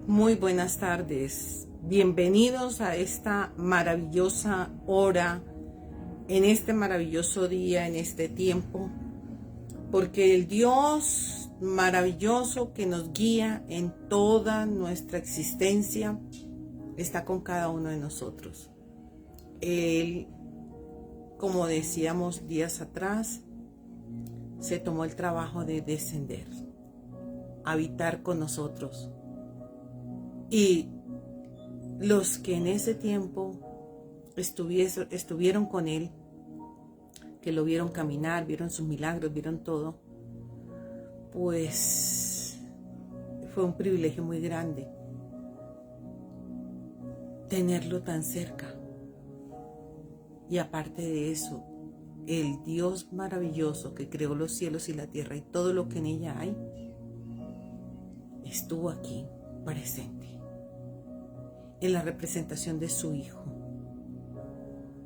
Muy buenas tardes. Bienvenidos a esta maravillosa hora, en este maravilloso día, en este tiempo, porque el Dios maravilloso que nos guía en toda nuestra existencia está con cada uno de nosotros. Él, como decíamos días atrás, se tomó el trabajo de descender, habitar con nosotros. Y los que en ese tiempo estuvieron con Él, que lo vieron caminar, vieron sus milagros, vieron todo, pues fue un privilegio muy grande tenerlo tan cerca. Y aparte de eso, el Dios maravilloso que creó los cielos y la tierra y todo lo que en ella hay, estuvo aquí presente en la representación de su Hijo.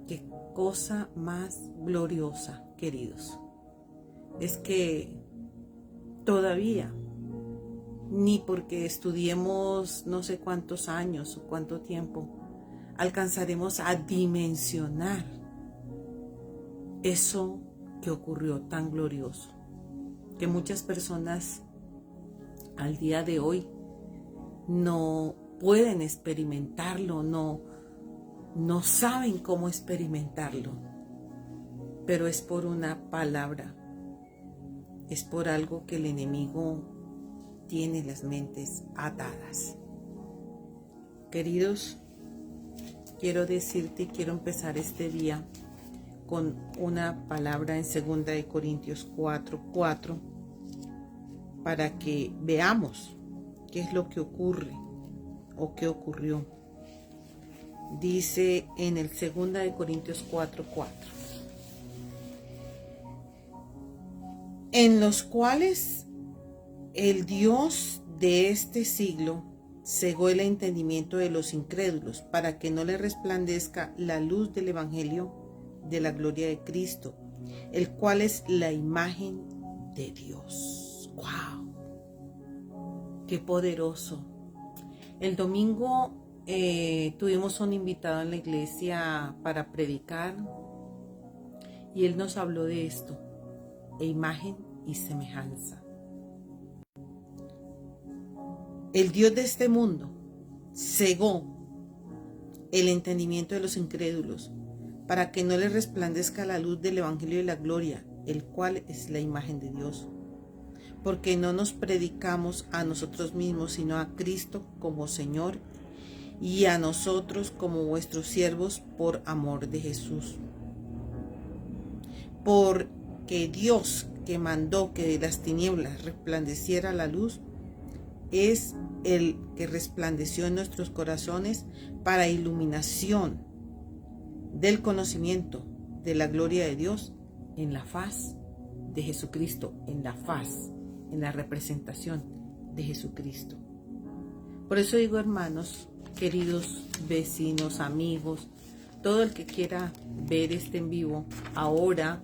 Qué cosa más gloriosa, queridos. Es que todavía, ni porque estudiemos no sé cuántos años o cuánto tiempo, alcanzaremos a dimensionar eso que ocurrió tan glorioso, que muchas personas al día de hoy no pueden experimentarlo, no saben cómo experimentarlo, pero es por una palabra, es por algo que el enemigo tiene las mentes atadas. Queridos, quiero decirte, quiero empezar este día con una palabra en 2 de Corintios 4:4 para que veamos qué es lo que ocurre o qué ocurrió. Dice en el 2 de Corintios 4:4: en los cuales el Dios de este siglo cegó el entendimiento de los incrédulos, para que no les resplandezca la luz del evangelio de la gloria de Cristo, el cual es la imagen de Dios. ¡Wow! ¡Qué poderoso! El domingo tuvimos un invitado en la iglesia para predicar y él nos habló de esto, imagen y semejanza. El Dios de este mundo cegó el entendimiento de los incrédulos para que no les resplandezca la luz del evangelio de la gloria, el cual es la imagen de Dios. Porque no nos predicamos a nosotros mismos, sino a Cristo como Señor y a nosotros como vuestros siervos por amor de Jesús. Porque Dios, que mandó que de las tinieblas resplandeciera la luz, es el que resplandeció en nuestros corazones para iluminación del conocimiento de la gloria de Dios en la faz de Jesucristo, en la representación de Jesucristo. Por eso digo, hermanos, queridos vecinos, amigos, todo el que quiera ver este en vivo ahora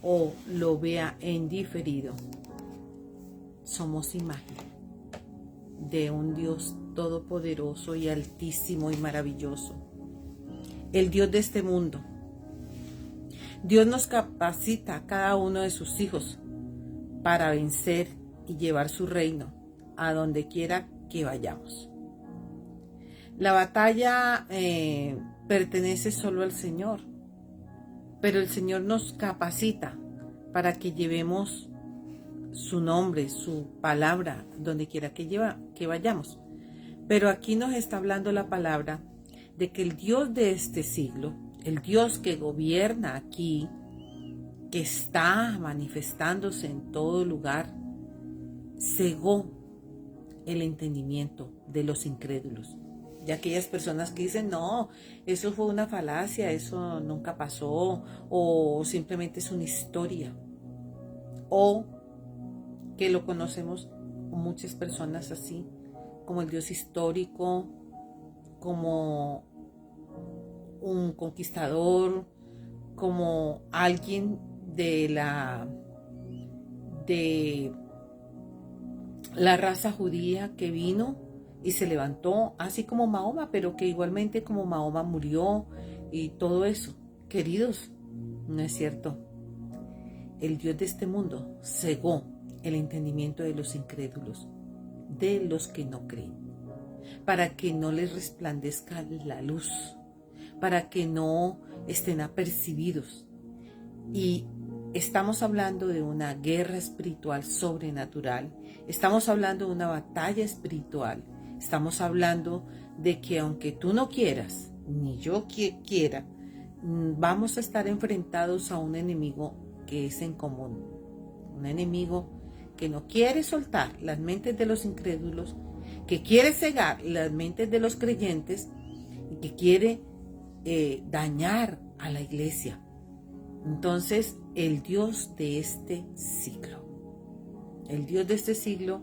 o lo vea en diferido, somos imagen de un Dios todopoderoso y altísimo y maravilloso, el Dios de este mundo. Dios nos capacita a cada uno de sus hijos para vencer y llevar su reino a donde quiera que vayamos. La batalla pertenece solo al Señor, pero el Señor nos capacita para que llevemos su nombre, su palabra, donde quiera que vayamos. Pero aquí nos está hablando la palabra de que el Dios de este siglo, el Dios que gobierna aquí, que está manifestándose en todo lugar, cegó el entendimiento de los incrédulos. De aquellas personas que dicen, no, eso fue una falacia, eso nunca pasó, o simplemente es una historia, o que lo conocemos muchas personas así, como el Dios histórico, como un conquistador, como alguien de la raza judía que vino y se levantó, así como Mahoma, pero que igualmente como Mahoma murió y todo eso. Queridos, no es cierto. El Dios de este mundo cegó el entendimiento de los incrédulos, de los que no creen, para que no les resplandezca la luz, para que no estén apercibidos. Y estamos hablando de una guerra espiritual sobrenatural, estamos hablando de una batalla espiritual, estamos hablando de que aunque tú no quieras, ni yo quiera, vamos a estar enfrentados a un enemigo que es en común, un enemigo que no quiere soltar las mentes de los incrédulos, que quiere cegar las mentes de los creyentes y que quiere dañar a la iglesia. Entonces, el Dios de este siglo, el Dios de este siglo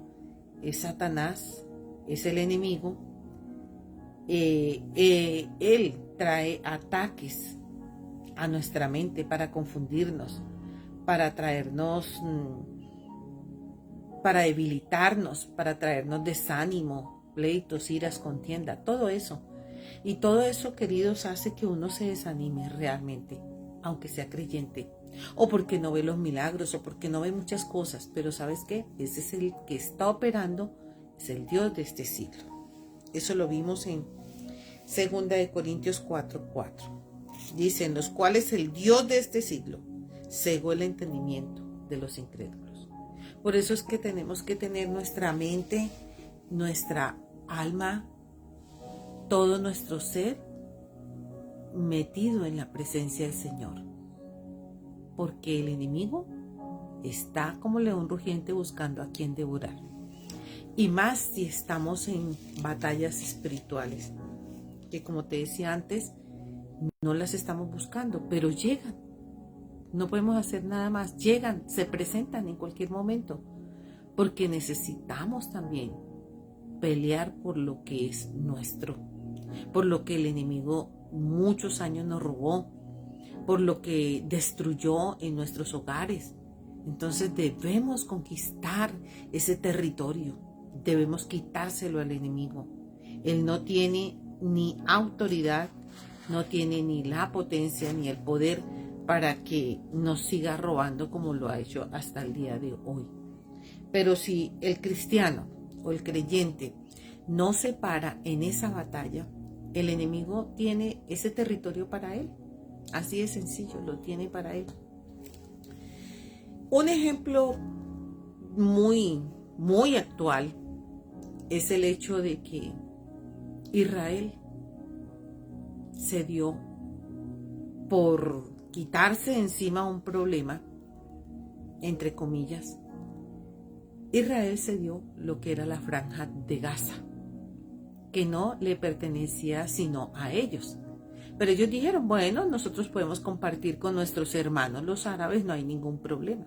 es Satanás, es el enemigo. Él trae ataques a nuestra mente para confundirnos, para traernos, para debilitarnos, para traernos desánimo, pleitos, iras, contienda, todo eso. Y todo eso, queridos, hace que uno se desanime realmente, aunque sea creyente, o porque no ve los milagros, o porque no ve muchas cosas. Pero ¿sabes qué? Ese es el que está operando, es el Dios de este siglo. Eso lo vimos en 2 de Corintios 4:4. Dice, en los cuales el Dios de este siglo cegó el entendimiento de los incrédulos. Por eso es que tenemos que tener nuestra mente, nuestra alma, todo nuestro ser metido en la presencia del Señor. Porque el enemigo está como león rugiente buscando a quien devorar. Y más si estamos en batallas espirituales, que como te decía antes, no las estamos buscando, pero llegan. No podemos hacer nada más. Llegan, se presentan en cualquier momento, porque necesitamos también pelear por lo que es nuestro, por lo que el enemigo muchos años nos robó, por lo que destruyó en nuestros hogares. Entonces debemos conquistar ese territorio, debemos quitárselo al enemigo. Él no tiene ni autoridad, no tiene ni la potencia ni el poder para que nos siga robando como lo ha hecho hasta el día de hoy. Pero si el cristiano o el creyente no se para en esa batalla, el enemigo tiene ese territorio para él. Así de sencillo, lo tiene para él. Un ejemplo muy, muy actual es el hecho de que Israel se dio por quitarse encima un problema, entre comillas. Israel se dio lo que era la franja de Gaza, que no le pertenecía sino a ellos. Pero ellos dijeron, bueno, nosotros podemos compartir con nuestros hermanos los árabes, no hay ningún problema.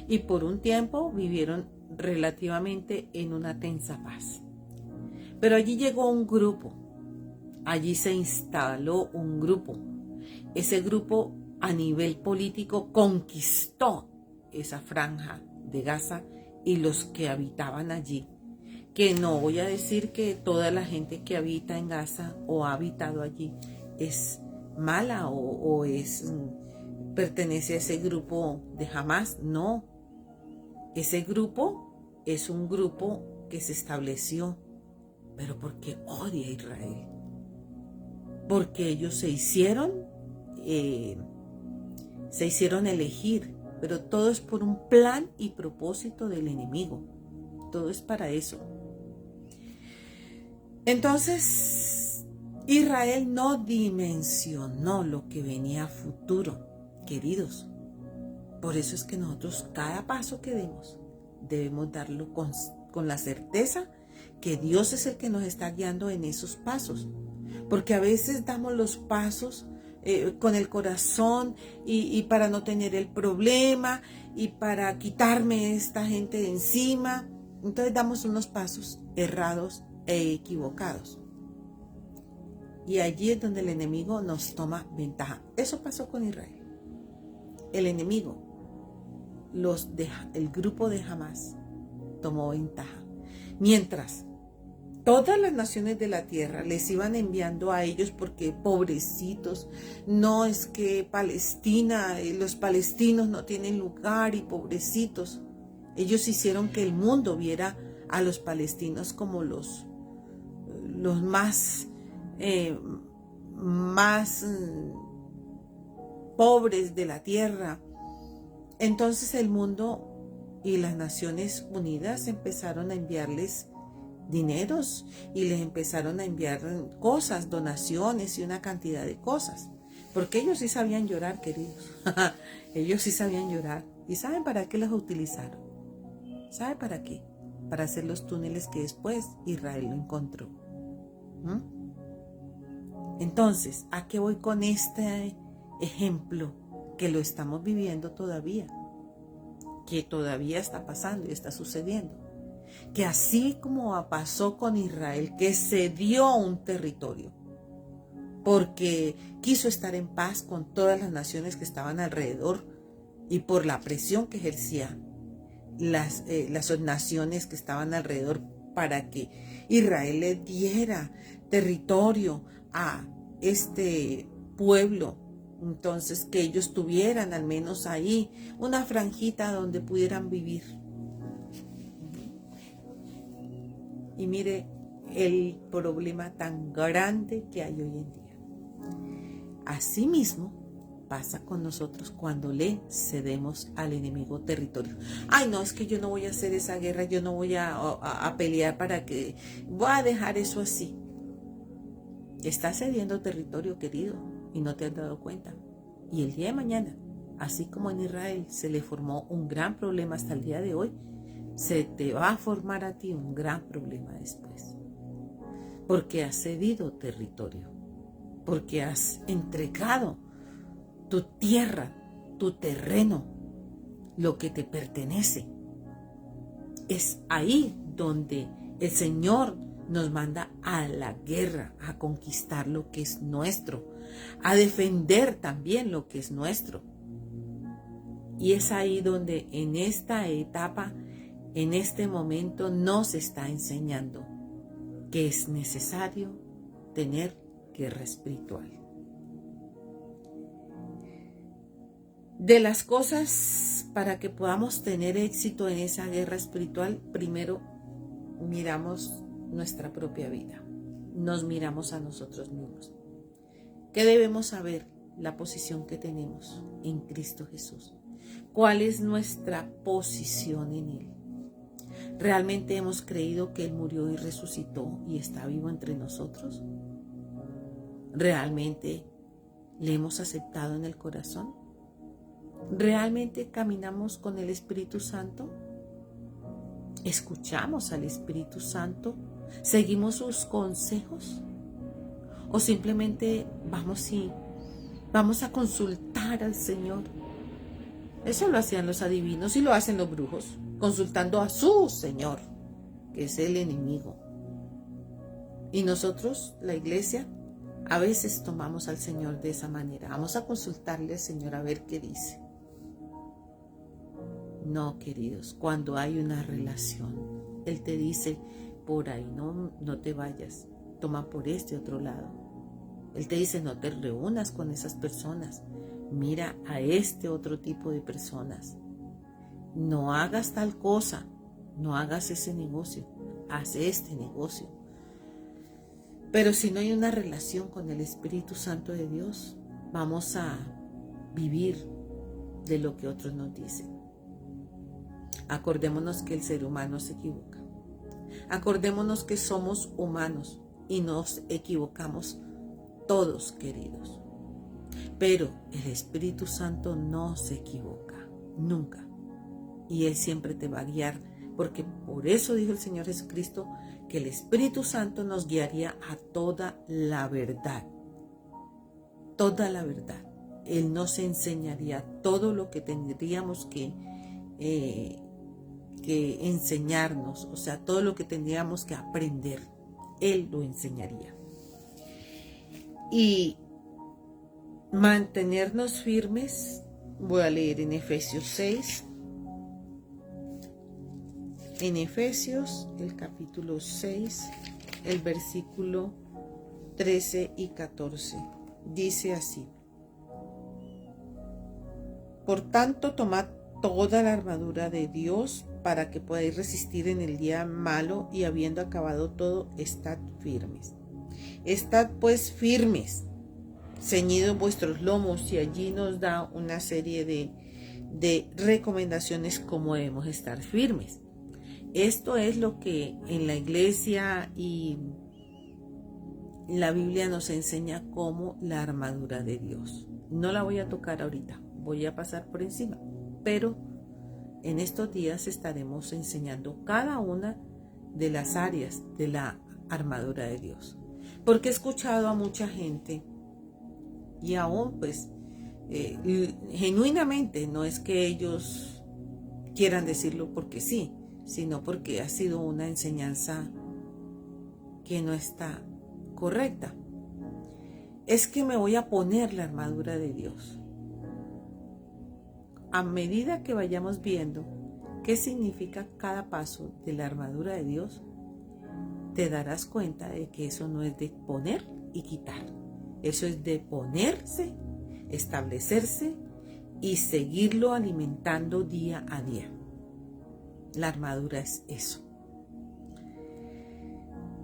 Y por un tiempo vivieron relativamente en una tensa paz. Pero allí llegó un grupo, allí se instaló un grupo. Ese grupo a nivel político conquistó esa franja de Gaza y los que habitaban allí. Que no voy a decir que toda la gente que habita en Gaza o ha habitado allí es mala o pertenece a ese grupo de Hamás. No, ese grupo es un grupo que se estableció, pero porque odia a Israel. Porque ellos se hicieron elegir, pero todo es por un plan y propósito del enemigo. Todo es para eso. Entonces, Israel no dimensionó lo que venía a futuro, queridos. Por eso es que nosotros cada paso que demos debemos darlo con la certeza que Dios es el que nos está guiando en esos pasos. Porque a veces damos los pasos con el corazón y para no tener el problema y para quitarme esta gente de encima. Entonces damos unos pasos errados e equivocados. Y allí es donde el enemigo nos toma ventaja. Eso pasó con Israel. El enemigo, el grupo de Hamás, tomó ventaja. Mientras todas las naciones de la tierra les iban enviando a ellos porque pobrecitos, no es que Palestina, los palestinos no tienen lugar y pobrecitos. Ellos hicieron que el mundo viera a los palestinos como los más pobres de la tierra. Entonces el mundo y las Naciones Unidas empezaron a enviarles dineros y les empezaron a enviar cosas, donaciones y una cantidad de cosas. Porque ellos sí sabían llorar, queridos. Ellos sí sabían llorar. ¿Y saben para qué los utilizaron? ¿Saben para qué? Para hacer los túneles que después Israel lo encontró. Entonces, ¿a qué voy con este ejemplo? Que lo estamos viviendo todavía, que todavía está pasando y está sucediendo, que así como pasó con Israel, que cedió un territorio porque quiso estar en paz con todas las naciones que estaban alrededor y por la presión que ejercían las naciones que estaban alrededor para que Israel le diera territorio a este pueblo. Entonces, que ellos tuvieran al menos ahí una franjita donde pudieran vivir. Y mire el problema tan grande que hay hoy en día. Asimismo, pasa con nosotros cuando le cedemos al enemigo territorio. Ay, no, es que yo no voy a hacer esa guerra, yo no voy a pelear para que... Voy a dejar eso así. Estás cediendo territorio, querido, y no te has dado cuenta. Y el día de mañana, así como en Israel se le formó un gran problema hasta el día de hoy, se te va a formar a ti un gran problema después. Porque has cedido territorio, porque has entregado tu tierra, tu terreno, lo que te pertenece. Es ahí donde el Señor nos manda a la guerra, a conquistar lo que es nuestro, a defender también lo que es nuestro. Y es ahí donde en esta etapa, en este momento, nos está enseñando que es necesario tener guerra espiritual. De las cosas para que podamos tener éxito en esa guerra espiritual, primero miramos nuestra propia vida, nos miramos a nosotros mismos. ¿Qué debemos saber? La posición que tenemos en Cristo Jesús. ¿Cuál es nuestra posición en Él? ¿Realmente hemos creído que Él murió y resucitó y está vivo entre nosotros? ¿Realmente le hemos aceptado en el corazón? ¿Realmente caminamos con el Espíritu Santo? ¿Escuchamos al Espíritu Santo? ¿Seguimos sus consejos? ¿O simplemente vamos a consultar al Señor? Eso lo hacían los adivinos y lo hacen los brujos, consultando a su Señor, que es el enemigo. Y nosotros, la iglesia, a veces tomamos al Señor de esa manera. Vamos a consultarle al Señor a ver qué dice. No, queridos, cuando hay una relación, Él te dice, por ahí no te vayas, toma por este otro lado. Él te dice, no te reúnas con esas personas, mira a este otro tipo de personas. No hagas tal cosa, no hagas ese negocio, haz este negocio. Pero si no hay una relación con el Espíritu Santo de Dios, vamos a vivir de lo que otros nos dicen. Acordémonos que el ser humano se equivoca. Acordémonos que somos humanos y nos equivocamos todos, queridos. Pero el Espíritu Santo no se equivoca, nunca. Y Él siempre te va a guiar, porque por eso dijo el Señor Jesucristo que el Espíritu Santo nos guiaría a toda la verdad. Toda la verdad. Él nos enseñaría todo lo que tendríamos que enseñarnos, o sea, todo lo que tendríamos que aprender, Él lo enseñaría. Y mantenernos firmes, voy a leer en Efesios 6, en Efesios, el capítulo 6, el versículo 13 y 14. Dice así: Por tanto, tomad toda la armadura de Dios para que podáis resistir en el día malo, y habiendo acabado todo, estad firmes. Estad pues firmes, ceñidos vuestros lomos, y allí nos da una serie de recomendaciones cómo debemos estar firmes. Esto es lo que en la iglesia y la Biblia nos enseña como la armadura de Dios. No la voy a tocar ahorita, voy a pasar por encima, pero en estos días estaremos enseñando cada una de las áreas de la armadura de Dios. Porque he escuchado a mucha gente, y aún pues genuinamente, no es que ellos quieran decirlo porque sí, sino porque ha sido una enseñanza que no está correcta. Es que me voy a poner la armadura de Dios. A medida que vayamos viendo qué significa cada paso de la armadura de Dios, te darás cuenta de que eso no es de poner y quitar. Eso es de ponerse, establecerse y seguirlo alimentando día a día. La armadura es eso.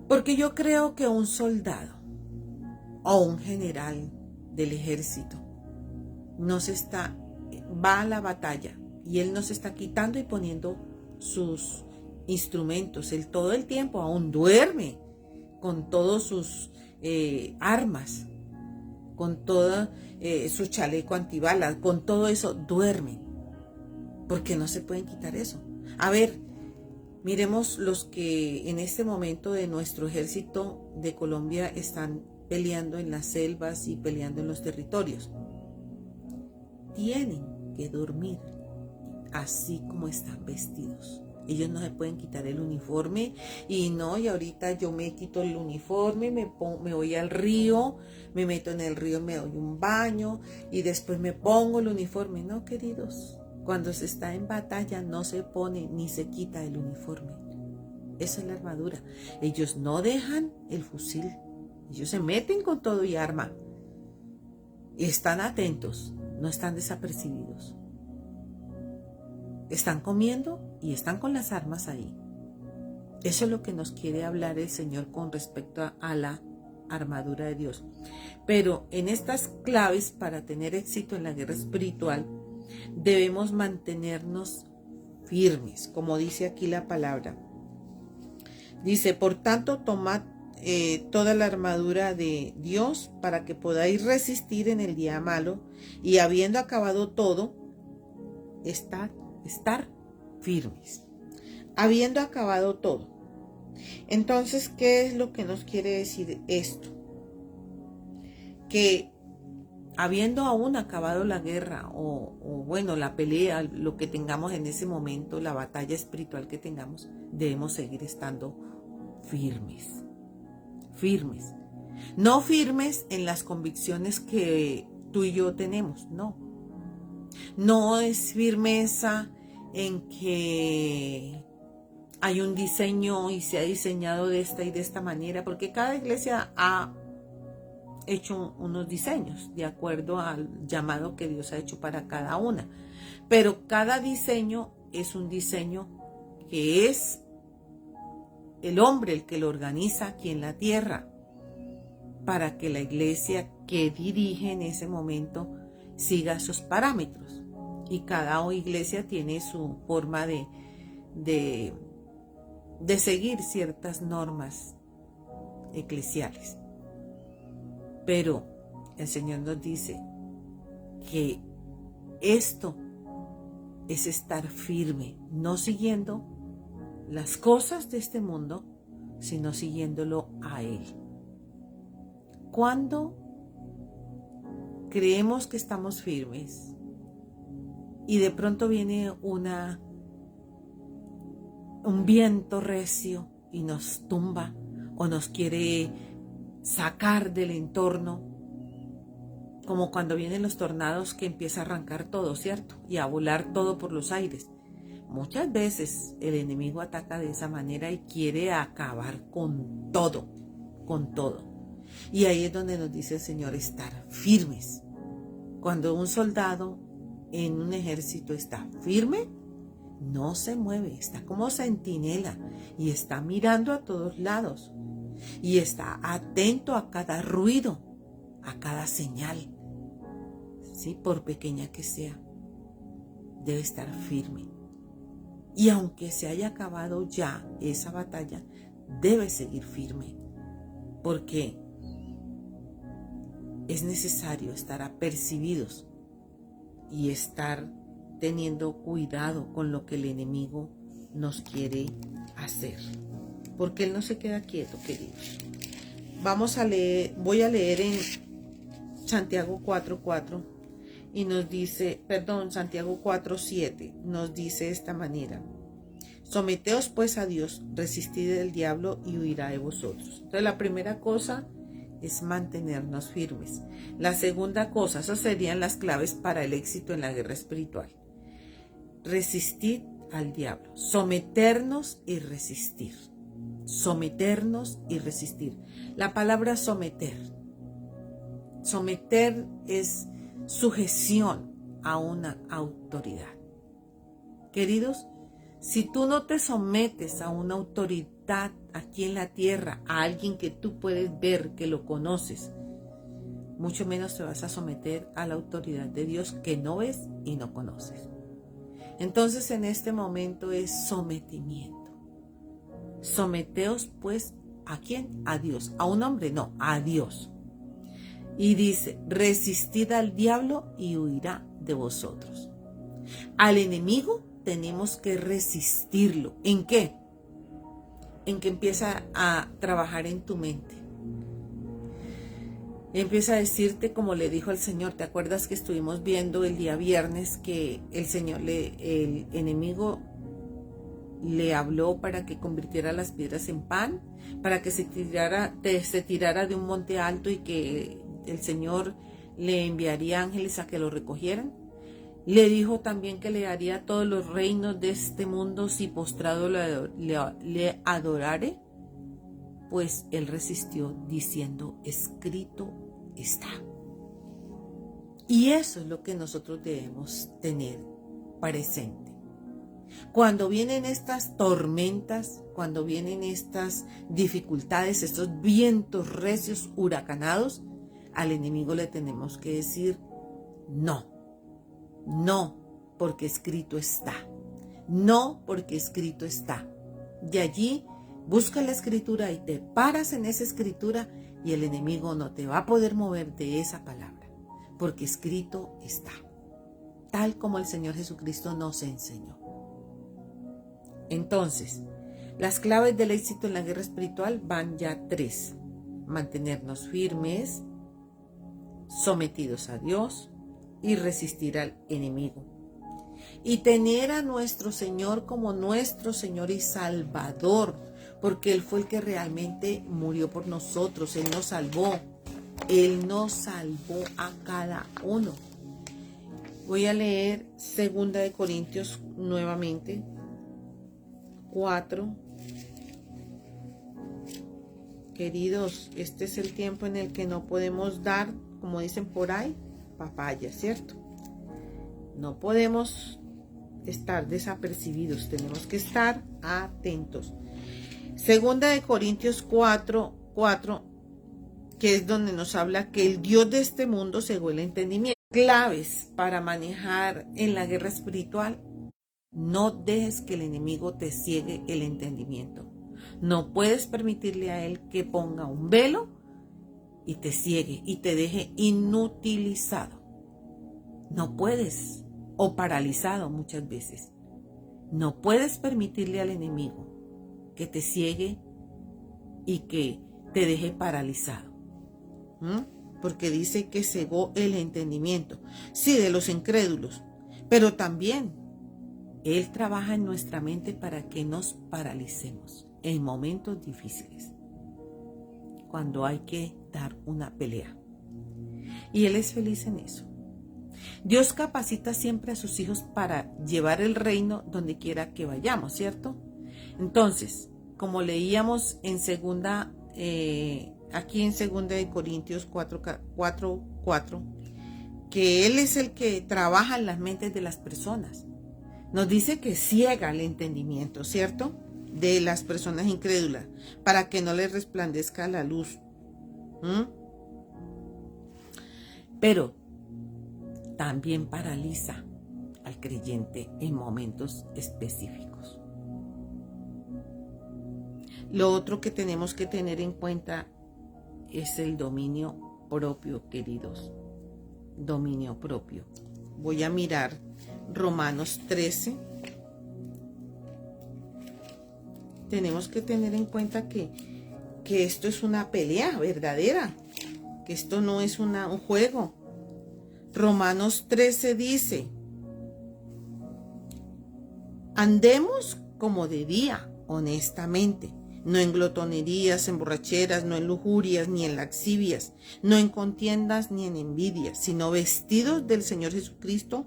Porque yo creo que un soldado o un general del ejército va a la batalla y él no se está quitando y poniendo sus instrumentos. Él todo el tiempo aún duerme con todos sus armas, con todo su chaleco antibalas, con todo eso duerme, porque no se pueden quitar eso. A ver, miremos los que en este momento de nuestro ejército de Colombia están peleando en las selvas y peleando en los territorios. Tienen que dormir así como están vestidos. Ellos no se pueden quitar el uniforme y ahorita yo me quito el uniforme, me voy al río, me meto en el río, me doy un baño y después me pongo el uniforme. No, queridos, cuando se está en batalla no se pone ni se quita el uniforme. Esa es la armadura. Ellos no dejan el fusil, ellos se meten con todo y arma y están atentos, no están desapercibidos. Están comiendo y están con las armas ahí. Eso es lo que nos quiere hablar el Señor con respecto a la armadura de Dios. Pero en estas claves para tener éxito en la guerra espiritual, debemos mantenernos firmes, como dice aquí la palabra. Dice, por tanto, tomad toda la armadura de Dios para que podáis resistir en el día malo, y habiendo acabado todo, estar firmes. Habiendo acabado todo. Entonces, ¿qué es lo que nos quiere decir esto? Que habiendo aún acabado la guerra o la pelea, lo que tengamos en ese momento, la batalla espiritual que tengamos, debemos seguir estando firmes. Firmes. No firmes en las convicciones que tú y yo tenemos, no. No es firmeza en que hay un diseño y se ha diseñado de esta y de esta manera, porque cada iglesia ha hecho unos diseños de acuerdo al llamado que Dios ha hecho para cada una. Pero cada diseño es un diseño que es el hombre el que lo organiza aquí en la tierra, para que la iglesia que dirige en ese momento siga esos parámetros. Y cada iglesia tiene su forma de seguir ciertas normas eclesiales. Pero el Señor nos dice que esto es estar firme, no siguiendo las cosas de este mundo, sino siguiéndolo a Él. Cuando creemos que estamos firmes y de pronto viene un viento recio y nos tumba o nos quiere sacar del entorno, como cuando vienen los tornados que empieza a arrancar todo, ¿cierto? Y a volar todo por los aires. Muchas veces el enemigo ataca de esa manera y quiere acabar con todo, con todo. Y ahí es donde nos dice el Señor estar firmes. Cuando un soldado en un ejército está firme, no se mueve, está como centinela y está mirando a todos lados y está atento a cada ruido, a cada señal, ¿sí? Por pequeña que sea, debe estar firme. Y aunque se haya acabado ya esa batalla, debe seguir firme, porque es necesario estar apercibidos y estar teniendo cuidado con lo que el enemigo nos quiere hacer, porque él no se queda quieto, queridos. Voy a leer en Santiago 4:4 y nos dice, Santiago 4:7 nos dice de esta manera: someteos pues a Dios, resistid el diablo y huirá de vosotros. Entonces la primera cosa es mantenernos firmes. La segunda cosa, esas serían las claves para el éxito en la guerra espiritual. Resistir al diablo, someternos y resistir. Someternos y resistir. La palabra someter es sujeción a una autoridad. Queridos, si tú no te sometes a una autoridad aquí en la tierra, a alguien que tú puedes ver, que lo conoces, mucho menos te vas a someter a la autoridad de Dios que no ves y no conoces. Entonces en este momento es sometimiento. Someteos pues, ¿a quién? A Dios. A un hombre, no, a Dios. Y dice, resistid al diablo y huirá de vosotros. Al enemigo tenemos que resistirlo. ¿En qué? En que empieza a trabajar en tu mente. Empieza a decirte, como le dijo el Señor, ¿te acuerdas que estuvimos viendo el día viernes que el enemigo le habló para que convirtiera las piedras en pan, para que se tirara de un monte alto y que el Señor le enviaría ángeles a que lo recogieran? Le dijo también que le daría todos los reinos de este mundo si postrado le adorare. Pues él resistió diciendo, escrito está. Y eso es lo que nosotros debemos tener presente. Cuando vienen estas tormentas, cuando vienen estas dificultades, estos vientos recios, huracanados, al enemigo le tenemos que decir no. No, porque escrito está. No, porque escrito está. De allí busca la escritura y te paras en esa escritura y el enemigo no te va a poder mover de esa palabra, porque escrito está, tal como el Señor Jesucristo nos enseñó. Entonces, las claves del éxito en la guerra espiritual van ya 3. Mantenernos firmes, sometidos a Dios y resistir al enemigo. Y tener a nuestro Señor como nuestro Señor y Salvador, porque Él fue el que realmente murió por nosotros. Él nos salvó. Él nos salvó a cada uno. Voy a leer 2 de Corintios nuevamente, 4. Queridos, este es el tiempo en el que no podemos dar, como dicen por ahí, papaya, ¿cierto? No podemos estar desapercibidos, tenemos que estar atentos. 2 de Corintios 4, que es donde nos habla que el Dios de este mundo cegó el entendimiento. Claves para manejar en la guerra espiritual: no dejes que el enemigo te ciegue el entendimiento. No puedes permitirle a él que ponga un velo y te ciegue y te deje inutilizado. No puedes, o paralizado muchas veces. No puedes permitirle al enemigo que te ciegue y que te deje paralizado. Porque dice que cegó el entendimiento. Sí, de los incrédulos, pero también Él trabaja en nuestra mente para que nos paralicemos en momentos difíciles, cuando hay que dar una pelea. Y Él es feliz en eso. Dios capacita siempre a sus hijos para llevar el reino donde quiera que vayamos, ¿cierto? Entonces, como leíamos en aquí en segunda de Corintios 4:4, que Él es el que trabaja en las mentes de las personas. Nos dice que ciega el entendimiento, ¿cierto?, de las personas incrédulas, para que no les resplandezca la luz. Pero también paraliza al creyente en momentos específicos. Lo otro que tenemos que tener en cuenta es el dominio propio, queridos. Dominio propio. Voy a mirar Romanos 13. Tenemos que tener en cuenta que esto es una pelea verdadera, que esto no es un juego. Romanos 13 dice: andemos como de día, honestamente, no en glotonerías, en borracheras, no en lujurias, ni en lascivias, no en contiendas, ni en envidias, sino vestidos del Señor Jesucristo,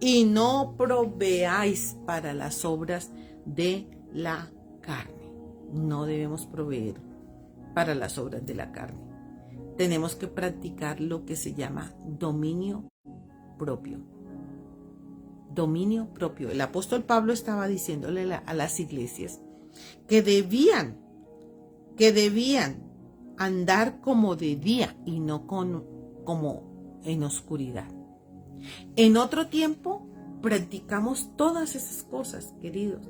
y no proveáis para las obras de la carne. No debemos proveer para las obras de la carne. Tenemos que practicar lo que se llama dominio propio. Dominio propio. El apóstol Pablo estaba diciéndole a las iglesias que debían andar como de día y no como en oscuridad. En otro tiempo practicamos todas esas cosas, queridos.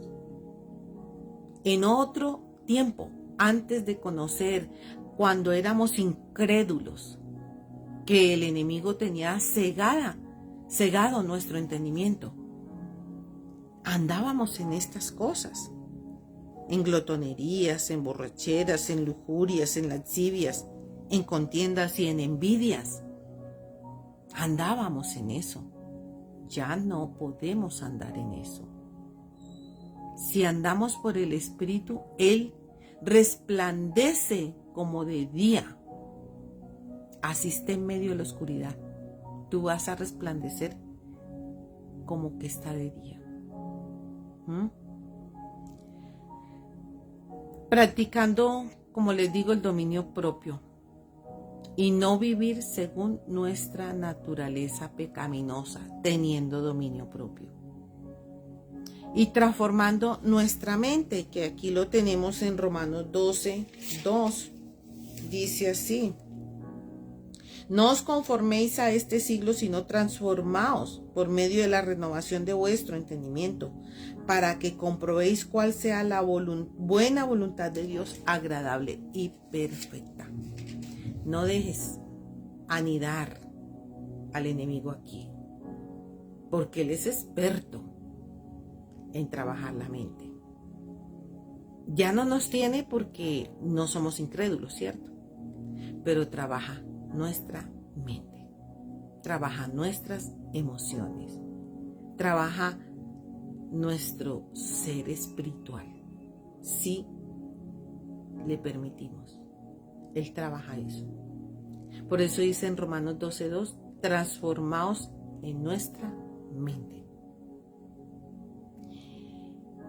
En otro tiempo, antes de conocer, cuando éramos incrédulos, que el enemigo tenía cegado nuestro entendimiento, andábamos en estas cosas, en glotonerías, en borracheras, en lujurias, en lascivias, en contiendas y en envidias. Andábamos en eso. Ya no podemos andar en eso. Si andamos por el Espíritu, Él resplandece como de día. Así esté en medio de la oscuridad, tú vas a resplandecer como que está de día. Practicando, como les digo, el dominio propio y no vivir según nuestra naturaleza pecaminosa, teniendo dominio propio. Y transformando nuestra mente, que aquí lo tenemos en Romanos 12:2. Dice así: no os conforméis a este siglo, sino transformaos por medio de la renovación de vuestro entendimiento, para que comprobéis cuál sea la buena voluntad de Dios, agradable y perfecta. No dejes anidar al enemigo aquí, porque él es experto en trabajar la mente. Ya no nos tiene porque no somos incrédulos, ¿cierto? Pero trabaja nuestra mente, trabaja nuestras emociones, trabaja nuestro ser espiritual. Si le permitimos, Él trabaja eso. Por eso dice en Romanos 12:2, transformaos en nuestra mente.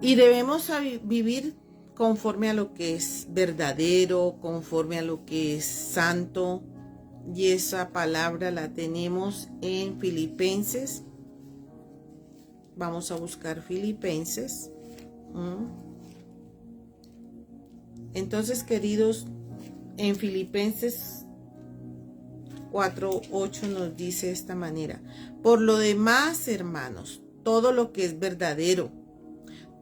Y debemos vivir conforme a lo que es verdadero, conforme a lo que es santo. Y esa palabra la tenemos en Filipenses. Vamos a buscar Filipenses. Entonces, queridos, en Filipenses 4:8 nos dice de esta manera: por lo demás, hermanos, todo lo que es verdadero,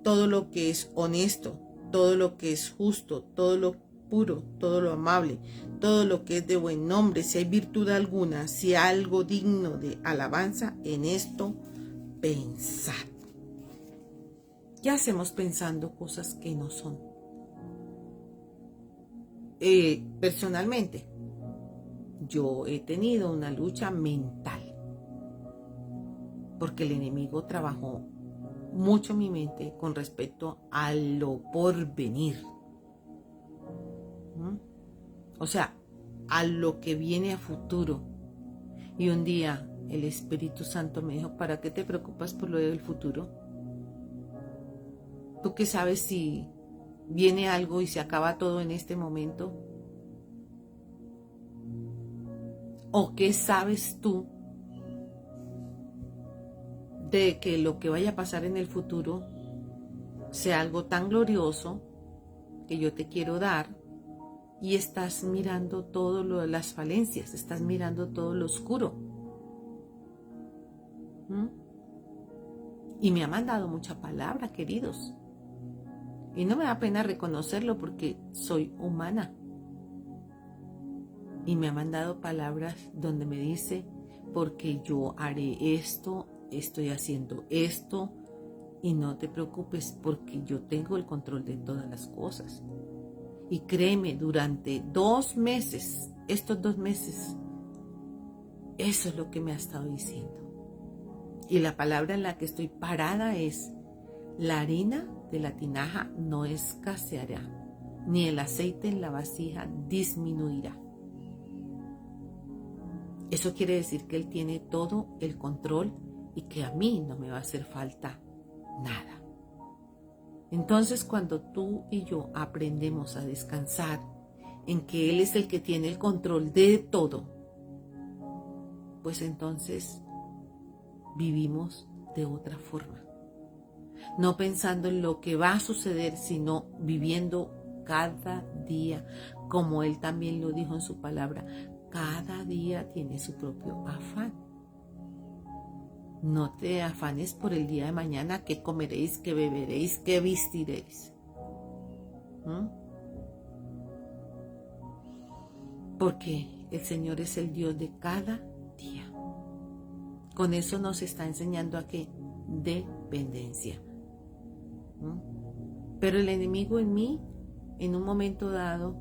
todo lo que es honesto, todo lo que es justo, todo lo puro, todo lo amable, todo lo que es de buen nombre, si hay virtud alguna, si hay algo digno de alabanza, en esto pensad. ¿Qué hacemos pensando cosas que no son? Personalmente, yo he tenido una lucha mental, porque el enemigo trabajó mucho mi mente con respecto a lo por venir. O sea, a lo que viene a futuro. Y un día el Espíritu Santo me dijo, ¿para qué te preocupas por lo del futuro? ¿Tú qué sabes si viene algo y se acaba todo en este momento? ¿O qué sabes tú de que lo que vaya a pasar en el futuro sea algo tan glorioso que yo te quiero dar y estás mirando todo lo de las falencias, estás mirando todo lo oscuro? Y me ha mandado mucha palabra, queridos. Y no me da pena reconocerlo porque soy humana. Y me ha mandado palabras donde me dice, porque yo haré esto, estoy haciendo esto, y no te preocupes porque yo tengo el control de todas las cosas. Y créeme, durante 2 meses, estos 2 meses, eso es lo que me ha estado diciendo. Y la palabra en la que estoy parada es, la harina de la tinaja no escaseará, ni el aceite en la vasija disminuirá. Eso quiere decir que Él tiene todo el control y que a mí no me va a hacer falta nada. Entonces, cuando tú y yo aprendemos a descansar en que Él es el que tiene el control de todo, pues entonces vivimos de otra forma. No pensando en lo que va a suceder, sino viviendo cada día, como Él también lo dijo en su palabra, cada día tiene su propio afán. No te afanes por el día de mañana, qué comeréis, qué beberéis, qué vestiréis. Porque el Señor es el Dios de cada día. Con eso nos está enseñando a que dependencia. Pero el enemigo en mí, en un momento dado,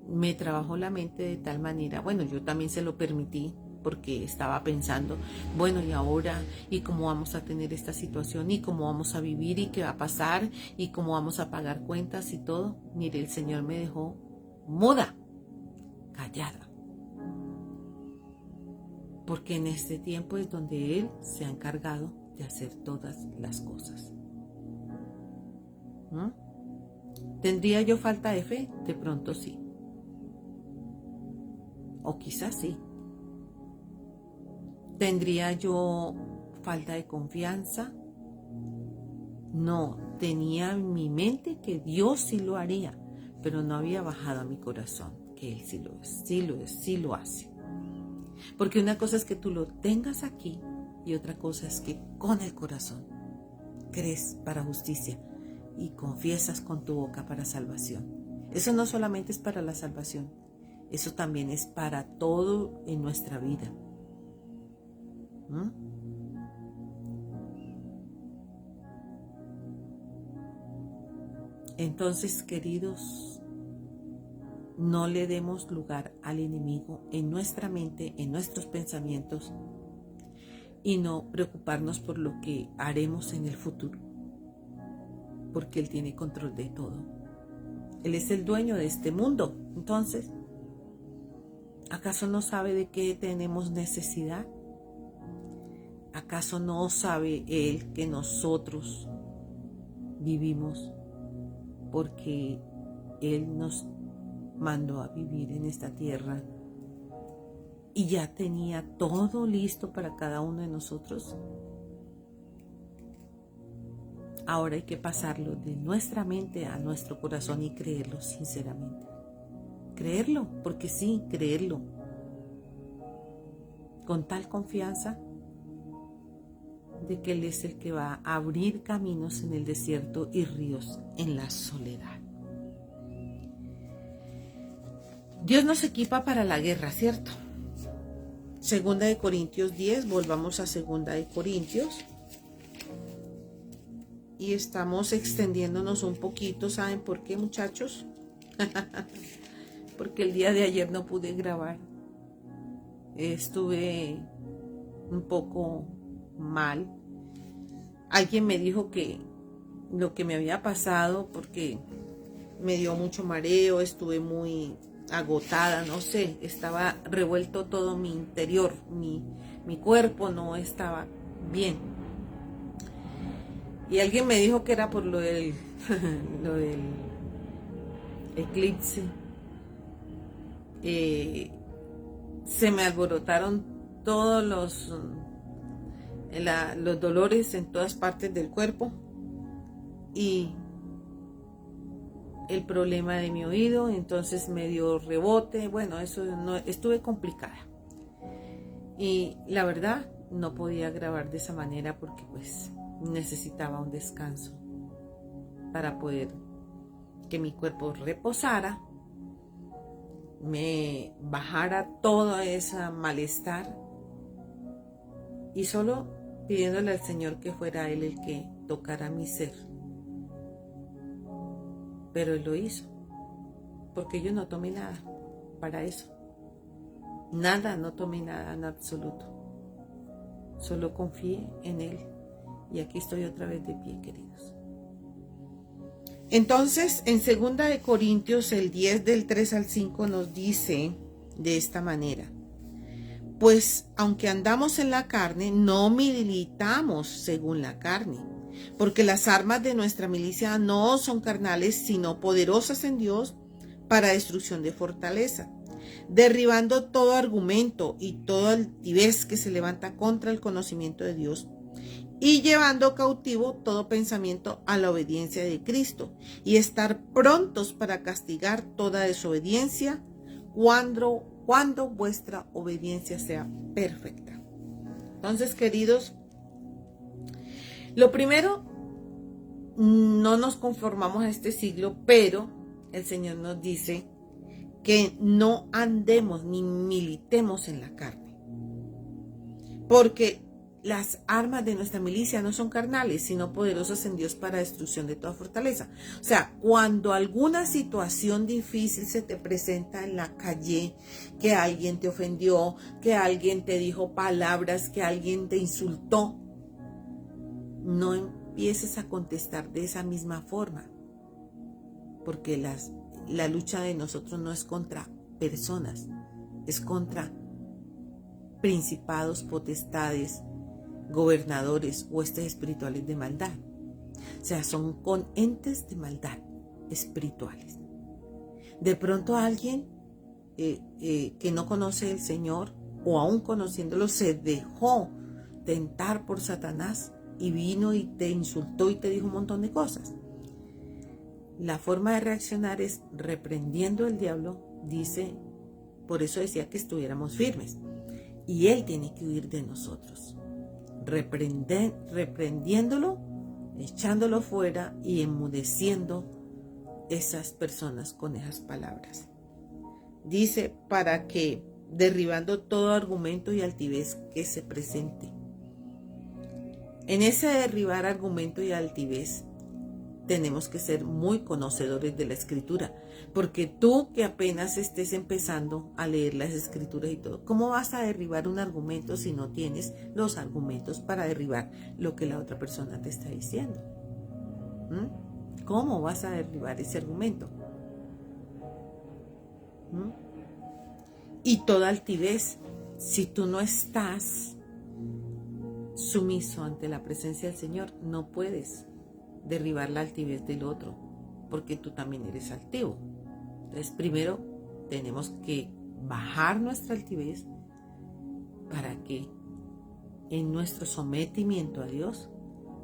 me trabajó la mente de tal manera, bueno, yo también se lo permití, porque estaba pensando, bueno, y ahora, y cómo vamos a tener esta situación, y cómo vamos a vivir, y qué va a pasar, y cómo vamos a pagar cuentas y todo. Mire, el Señor me dejó muda, callada. Porque en este tiempo es donde Él se ha encargado de hacer todas las cosas. ¿Tendría yo falta de fe? De pronto sí. O quizás sí. ¿Tendría yo falta de confianza? No, tenía en mi mente que Dios sí lo haría, pero no había bajado a mi corazón que Él sí lo hace. Porque una cosa es que tú lo tengas aquí y otra cosa es que con el corazón crees para justicia y confiesas con tu boca para salvación. Eso no solamente es para la salvación, eso también es para todo en nuestra vida. Entonces, queridos, no le demos lugar al enemigo en nuestra mente, en nuestros pensamientos, y no preocuparnos por lo que haremos en el futuro, porque Él tiene control de todo. Él es el dueño de este mundo. Entonces, ¿acaso no sabe de qué tenemos necesidad? ¿Acaso no sabe Él que nosotros vivimos porque Él nos mandó a vivir en esta tierra y ya tenía todo listo para cada uno de nosotros? Ahora hay que pasarlo de nuestra mente a nuestro corazón y creerlo sinceramente. Creerlo, porque sí, creerlo. Con tal confianza de que Él es el que va a abrir caminos en el desierto y ríos en la soledad. Dios nos equipa para la guerra, ¿cierto? 2 de Corintios 10, volvamos a 2 de Corintios. Y estamos extendiéndonos un poquito, ¿saben por qué, muchachos? Porque el día de ayer no pude grabar. Estuve un poco mal. Alguien me dijo que lo que me había pasado, porque me dio mucho mareo, estuve muy agotada, no sé, estaba revuelto todo mi interior, mi cuerpo no estaba bien. Y alguien me dijo que era por lo del, lo del eclipse. Se me alborotaron todos los dolores en todas partes del cuerpo y el problema de mi oído, entonces me dio rebote. Bueno, eso no, estuve complicada y la verdad no podía grabar de esa manera porque pues necesitaba un descanso para poder que mi cuerpo reposara, me bajara todo ese malestar y solo pidiéndole al Señor que fuera Él el que tocara mi ser. Pero Él lo hizo, porque yo no tomé nada para eso. Nada, no tomé nada en absoluto. Solo confié en Él. Y aquí estoy otra vez de pie, queridos. Entonces, en 2 de Corintios, el 10 del 3 al 5 nos dice de esta manera: pues aunque andamos en la carne, no militamos según la carne, porque las armas de nuestra milicia no son carnales, sino poderosas en Dios para destrucción de fortaleza, derribando todo argumento y toda altivez que se levanta contra el conocimiento de Dios, y llevando cautivo todo pensamiento a la obediencia de Cristo, y estar prontos para castigar toda desobediencia cuando vuestra obediencia sea perfecta. Entonces, queridos, lo primero, no nos conformamos a este siglo, pero el Señor nos dice que no andemos ni militemos en la carne, porque las armas de nuestra milicia no son carnales, sino poderosas en Dios para destrucción de toda fortaleza. O sea, cuando alguna situación difícil se te presenta en la calle, que alguien te ofendió, que alguien te dijo palabras, que alguien te insultó, no empieces a contestar de esa misma forma, porque la lucha de nosotros no es contra personas, es contra principados, potestades, gobernadores, huestes espirituales de maldad. O sea, son con entes de maldad espirituales. De pronto alguien que no conoce el Señor, o aún conociéndolo, se dejó tentar por Satanás y vino y te insultó y te dijo un montón de cosas. La forma de reaccionar es reprendiendo al diablo, dice, por eso decía que estuviéramos firmes, y él tiene que huir de nosotros. Reprendiéndolo, echándolo fuera y enmudeciendo esas personas con esas palabras. Dice, para que derribando todo argumento y altivez que se presente. En ese derribar argumento y altivez tenemos que ser muy conocedores de la Escritura, porque tú que apenas estés empezando a leer las Escrituras y todo, ¿cómo vas a derribar un argumento si no tienes los argumentos para derribar lo que la otra persona te está diciendo? ¿Cómo vas a derribar ese argumento? Y toda altivez, si tú no estás sumiso ante la presencia del Señor, no puedes derribar la altivez del otro, porque tú también eres altivo. Entonces, primero tenemos que bajar nuestra altivez para que en nuestro sometimiento a Dios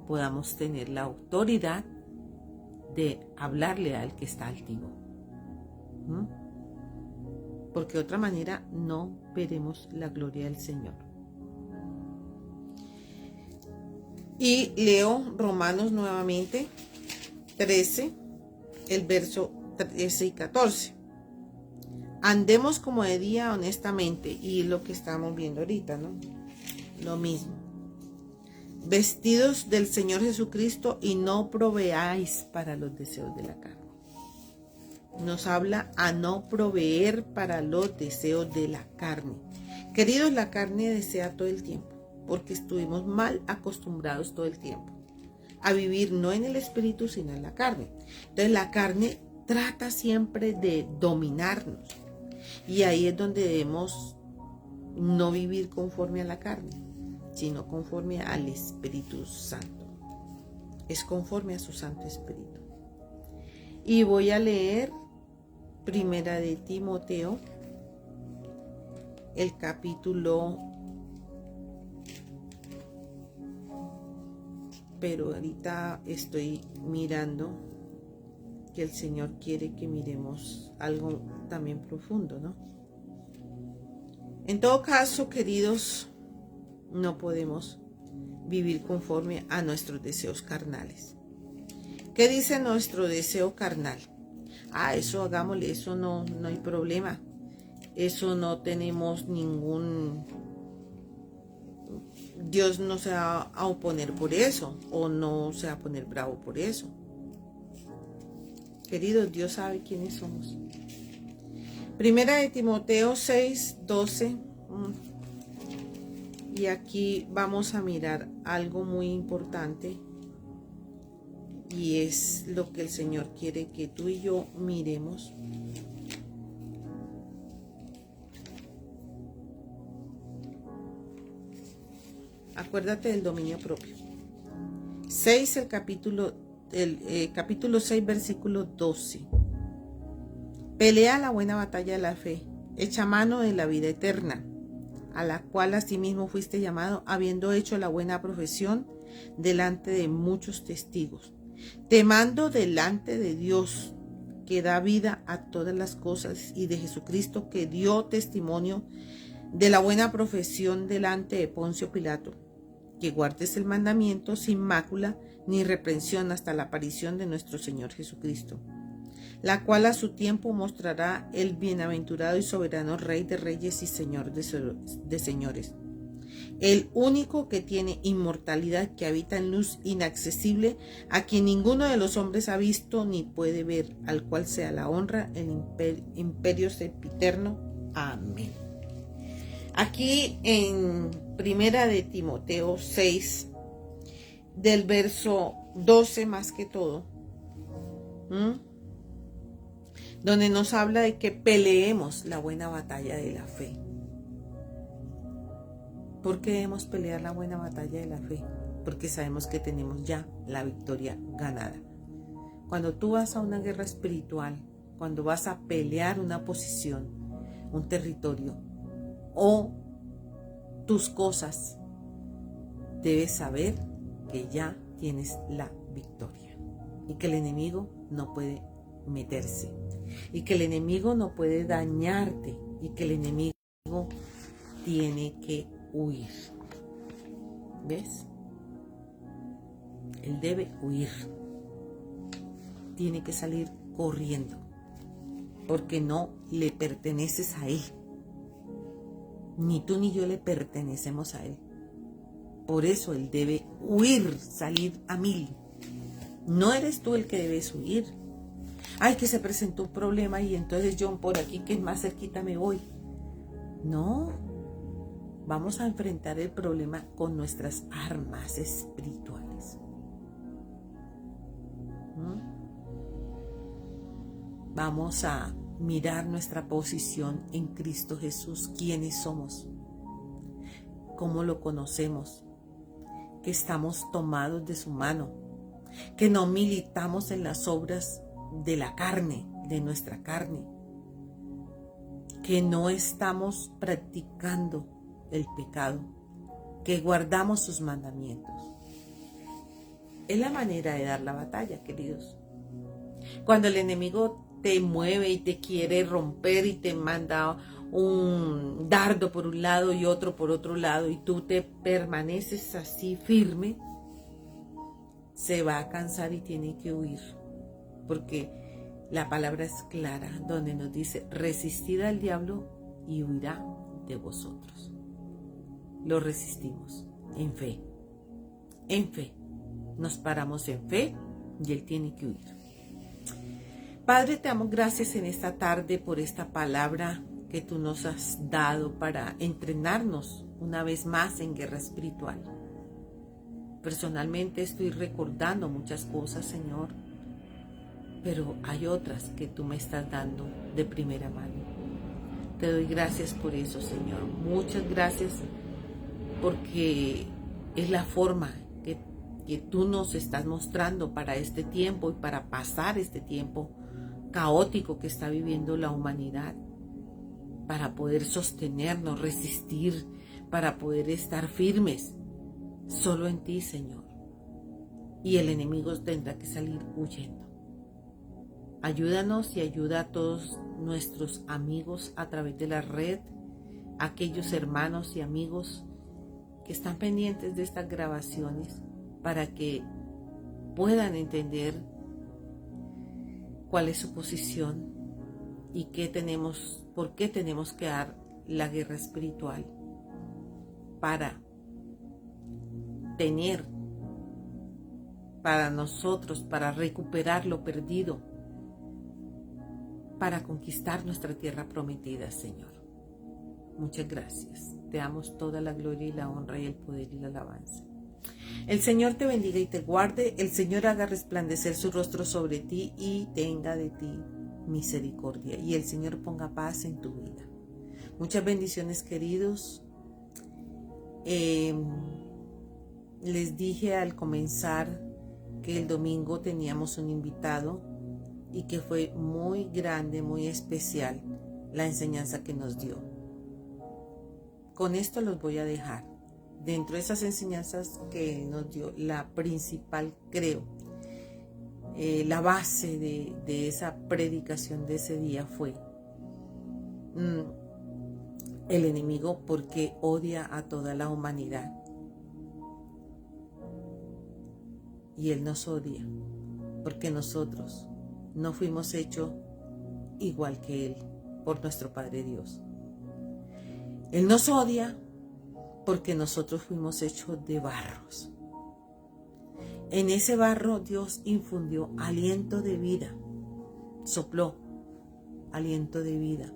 podamos tener la autoridad de hablarle al que está altivo. Porque de otra manera no veremos la gloria del Señor. Y leo Romanos nuevamente 13, el verso 13 y 14. Andemos como de día honestamente, y lo que estamos viendo ahorita, ¿no? Lo mismo. Vestidos del Señor Jesucristo y no proveáis para los deseos de la carne. Nos habla a no proveer para los deseos de la carne. Queridos, la carne desea todo el tiempo, porque estuvimos mal acostumbrados todo el tiempo a vivir no en el espíritu, sino en la carne. Entonces la carne trata siempre de dominarnos, Y ahí es donde debemos no vivir conforme a la carne, sino conforme al Espíritu Santo. Es conforme a su Santo Espíritu. Y voy a leer Primera de Timoteo, el capítulo, pero ahorita estoy mirando que el Señor quiere que miremos algo también profundo, ¿no? En todo caso, queridos, no podemos vivir conforme a nuestros deseos carnales. ¿Qué dice nuestro deseo carnal? Eso hagámosle, eso no hay problema. Eso no tenemos ningún... Dios no se va a oponer por eso, o no se va a poner bravo por eso. Queridos, Dios sabe quiénes somos. Primera de Timoteo 6, 12. Y aquí vamos a mirar algo muy importante. Y es lo que el Señor quiere que tú y yo miremos. Acuérdate del dominio propio. 6, el capítulo 6, versículo 12. Pelea la buena batalla de la fe, echa mano de la vida eterna, a la cual asimismo fuiste llamado, habiendo hecho la buena profesión delante de muchos testigos. Te mando delante de Dios, que da vida a todas las cosas, y de Jesucristo, que dio testimonio de la buena profesión delante de Poncio Pilato, que guardes el mandamiento sin mácula ni reprensión hasta la aparición de nuestro Señor Jesucristo, la cual a su tiempo mostrará el bienaventurado y soberano Rey de Reyes y Señor de Señores, el único que tiene inmortalidad, que habita en luz inaccesible, a quien ninguno de los hombres ha visto ni puede ver, al cual sea la honra, el imperio sempiterno. Amén. Aquí en Primera de Timoteo 6, del verso 12 más que todo, donde nos habla de que peleemos la buena batalla de la fe. ¿Por qué debemos pelear la buena batalla de la fe? Porque sabemos que tenemos ya la victoria ganada. Cuando tú vas a una guerra espiritual, cuando vas a pelear una posición, un territorio o tus cosas, debes saber que ya tienes la victoria y que el enemigo no puede meterse y que el enemigo no puede dañarte y que el enemigo tiene que huir. ¿Ves? Él debe huir. Tiene que salir corriendo porque no le perteneces a él. Ni tú ni yo le pertenecemos a él. Por eso él debe huir, salir a 1000. No eres tú el que debes huir. Que se presentó un problema y entonces yo por aquí que es más cerquita me voy. No. Vamos a enfrentar el problema con nuestras armas espirituales. Vamos a mirar nuestra posición en Cristo Jesús, quiénes somos, cómo lo conocemos, que estamos tomados de su mano, que no militamos en las obras de la carne, de nuestra carne, que no estamos practicando el pecado, que guardamos sus mandamientos. Es la manera de dar la batalla, queridos. Cuando el enemigo te mueve y te quiere romper y te manda un dardo por un lado y otro por otro lado y tú te permaneces así firme, se va a cansar y tiene que huir, porque la palabra es clara, donde nos dice: resistid al diablo y huirá de vosotros. Lo resistimos en fe. En fe. Nos paramos en fe y él tiene que huir. Padre, te damos gracias en esta tarde por esta palabra que tú nos has dado para entrenarnos una vez más en guerra espiritual. Personalmente estoy recordando muchas cosas, Señor, pero hay otras que tú me estás dando de primera mano. Te doy gracias por eso, Señor. Muchas gracias porque es la forma que tú nos estás mostrando para este tiempo y para pasar este tiempo caótico que está viviendo la humanidad, para poder sostenernos, resistir, para poder estar firmes solo en ti, Señor. Y el enemigo tendrá que salir huyendo. Ayúdanos y ayuda a todos nuestros amigos a través de la red, aquellos hermanos y amigos que están pendientes de estas grabaciones para que puedan entender cuál es su posición y por qué tenemos que dar la guerra espiritual para tener para nosotros, para recuperar lo perdido, para conquistar nuestra tierra prometida, Señor. Muchas gracias. Te damos toda la gloria y la honra y el poder y la alabanza. El Señor te bendiga y te guarde. El Señor haga resplandecer su rostro sobre ti y tenga de ti misericordia. Y el Señor ponga paz en tu vida. Muchas bendiciones, queridos. Les dije al comenzar que el domingo teníamos un invitado y que fue muy grande, muy especial la enseñanza que nos dio. Con esto los voy a dejar. Dentro de esas enseñanzas que nos dio, la principal, creo, la base de esa predicación de ese día fue el enemigo porque odia a toda la humanidad. Y él nos odia porque nosotros no fuimos hechos igual que él por nuestro Padre Dios. Él nos odia porque nosotros fuimos hechos de barros. En ese barro Dios infundió aliento de vida, sopló aliento de vida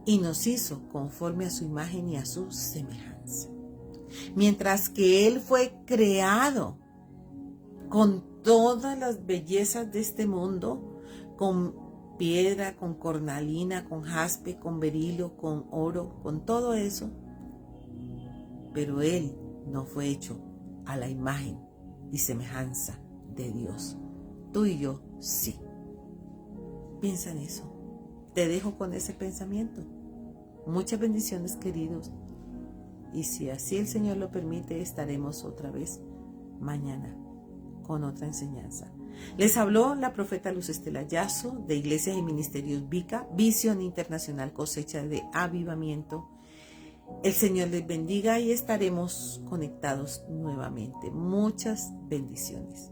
y nos hizo conforme a su imagen y a su semejanza. Mientras que Él fue creado con todas las bellezas de este mundo, con piedra, con cornalina, con jaspe, con berilo, con oro, con todo eso, pero Él no fue hecho a la imagen y semejanza de Dios. Tú y yo sí. Piensa en eso. Te dejo con ese pensamiento. Muchas bendiciones, queridos. Y si así el Señor lo permite, estaremos otra vez mañana con otra enseñanza. Les habló la profeta Luz Estela Yazo de Iglesias y Ministerios VICA, Visión Internacional Cosecha de Avivamiento. El Señor les bendiga y estaremos conectados nuevamente. Muchas bendiciones.